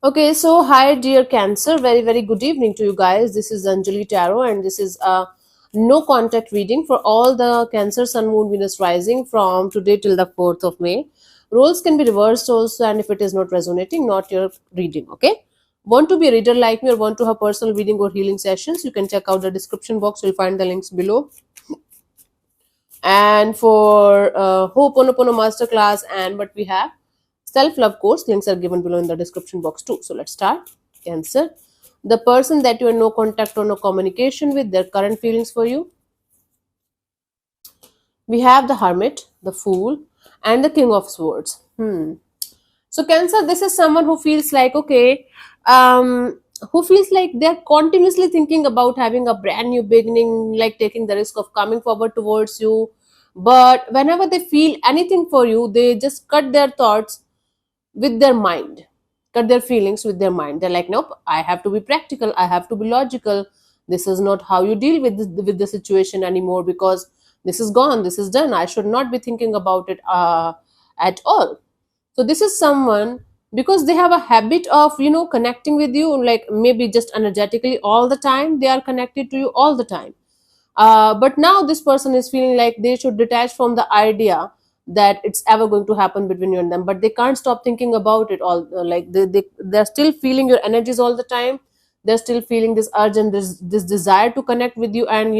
Okay, so hi, dear Cancer. Very, very good evening to you guys. This is Anjali Tarot, and this is a no contact reading for all the Cancer, Sun, Moon, Venus rising from today till the 4th of May. Roles can be reversed also, and if it is not resonating, not your reading. Okay, want to be a reader like me or want to have personal reading or healing sessions, you can check out the description box. You'll find the links below. And for Ho'oponopono masterclass and what we have self-love course, links are given below in the description box too. So let's start. Answer: the person that you are no contact or no communication with, their current feelings for you. We have the hermit, the fool, and the king of swords. So Cancer, this is someone who feels like, okay, who feels like they're continuously thinking about having a brand new beginning, like taking the risk of coming forward towards you. But whenever they feel anything for you, they just cut their thoughts with their mind, cut their feelings with their mind. They're like, nope, I have to be practical, I have to be logical. This is not how you deal with the situation anymore, because this is gone, this is done. I should not be thinking about it at all. So this is someone, because they have a habit of connecting with you, like maybe just energetically all the time, they are connected to you all the time. But now this person is feeling like they should detach from the idea that it's ever going to happen between you and them, but they can't stop thinking about it all. Like they're still feeling your energies all the time. They're still feeling this urge and this desire to connect with you and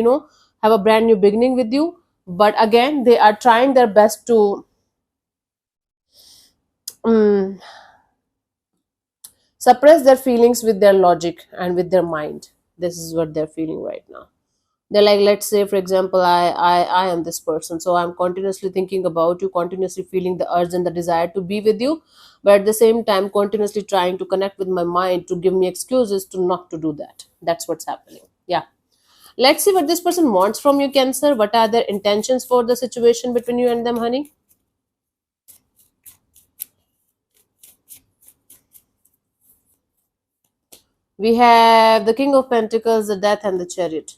have a brand new beginning with you. But again, they are trying their best to um, suppress their feelings with their logic and with their mind. This is what they're feeling right now. They're like, let's say for example, I am this person, so I'm continuously thinking about you, continuously feeling the urge and the desire to be with you, but at the same time continuously trying to connect with my mind to give me excuses to not to do that. That's what's happening. Yeah, let's see what this person wants from you, Cancer. What are their intentions for the situation between you and them, honey? We have the King of Pentacles, the Death, and the Chariot.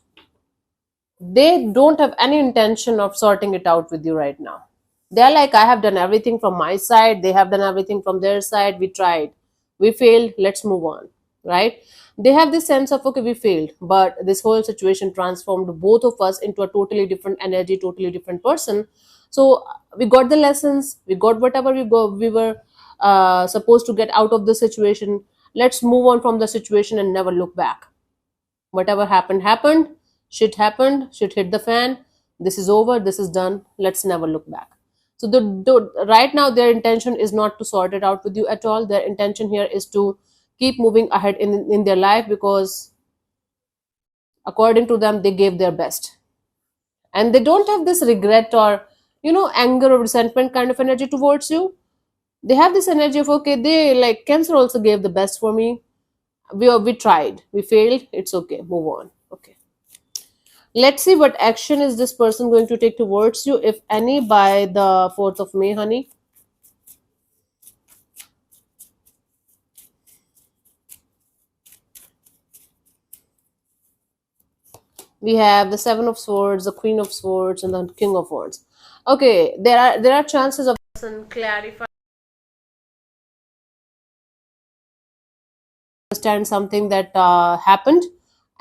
They don't have any intention of sorting it out with you right now. They're like, I have done everything from my side, they have done everything from their side, we tried, we failed, let's move on, right? They have this sense of, okay, we failed, but this whole situation transformed both of us into a totally different energy, totally different person. So we got the lessons, we got whatever we were supposed to get out of the situation. Let's move on from the situation and never look back. Whatever happened happened. Shit hit the fan. This is over, this is done, let's never look back. So right now their intention is not to sort it out with you at all. Their intention here is to keep moving ahead in their life, because according to them they gave their best, and they don't have this regret or anger or resentment kind of energy towards you. They have this energy of, okay, they like, Cancer also gave the best for me. We tried, we failed, it's okay, move on. Okay, let's see what action is this person going to take towards you, if any, by the 4th of May, honey. We have the Seven of Swords, the Queen of Swords, and the King of Wands. Okay, there are chances of person clarify, understand something that happened,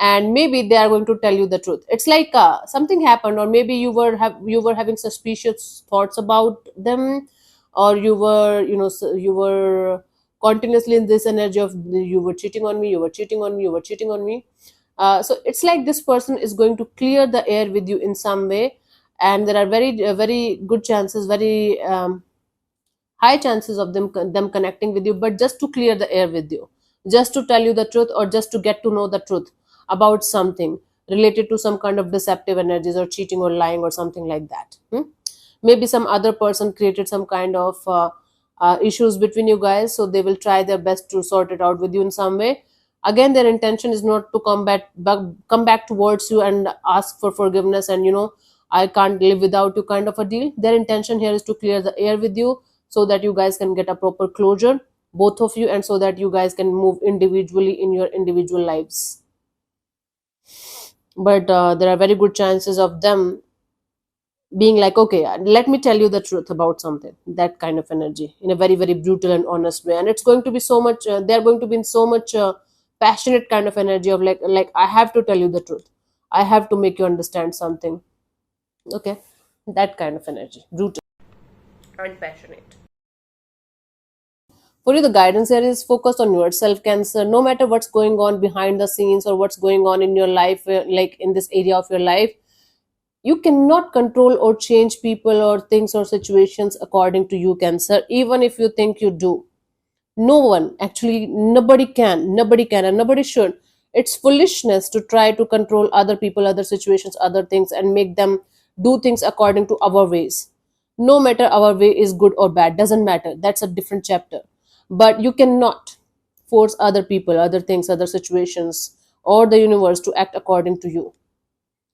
and maybe they are going to tell you the truth. It's like something happened, or maybe you were having suspicious thoughts about them, or you were continuously in this energy of, you were cheating on me, you were cheating on me, you were cheating on me. So it's like this person is going to clear the air with you in some way, and there are very good chances, very high chances of them connecting with you, but just to clear the air with you, just to tell you the truth, or just to get to know the truth about something related to some kind of deceptive energies or cheating or lying or something like that. Maybe some other person created some kind of issues between you guys, so they will try their best to sort it out with you in some way. Again, their intention is not to come back towards you and ask for forgiveness, and I can't live without you kind of a deal. Their intention here is to clear the air with you, so that you guys can get a proper closure, both of you, and so that you guys can move individually in your individual lives. But there are very good chances of them being like, okay, let me tell you the truth about something, that kind of energy, in a very, very brutal and honest way. And it's going to be so much, they're going to be in so much passionate kind of energy of like, I have to tell you the truth, I have to make you understand something. Okay, that kind of energy, brutal and passionate. For you, the guidance here is focused on yourself, Cancer. No matter what's going on behind the scenes or what's going on in your life, like in this area of your life, you cannot control or change people or things or situations according to you, Cancer, even if you think you do. No one, actually, nobody can, and nobody should. It's foolishness to try to control other people, other situations, other things, and make them do things according to our ways. No matter our way is good or bad, doesn't matter. That's a different chapter. But you cannot force other people, other things, other situations, or the universe to act according to you.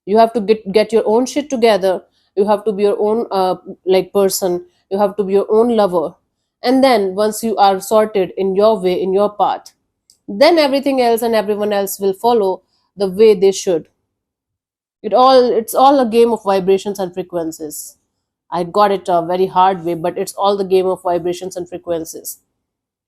You have to get your own shit together. You have to be your own like person. You have to be your own lover. And then once you are sorted in your way, in your path, then everything else and everyone else will follow the way they should. It's all a game of vibrations and frequencies. I got it a very hard way, but it's all the game of vibrations and frequencies.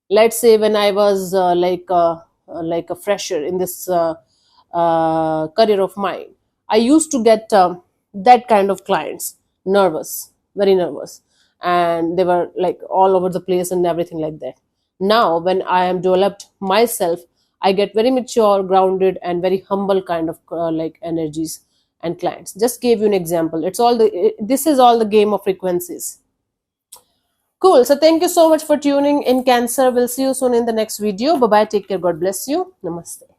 Let's say when I was like a fresher in this career of mine, I used to get that kind of clients, nervous, very nervous, and they were like all over the place and everything like that. Now when I am developed myself, I get very mature, grounded, and very humble kind of like energies and clients. Just gave you an example. This is all the game of frequencies. Cool. So thank you so much for tuning in, Cancer. We'll see you soon in the next video. Bye bye. Take care. God bless you. Namaste.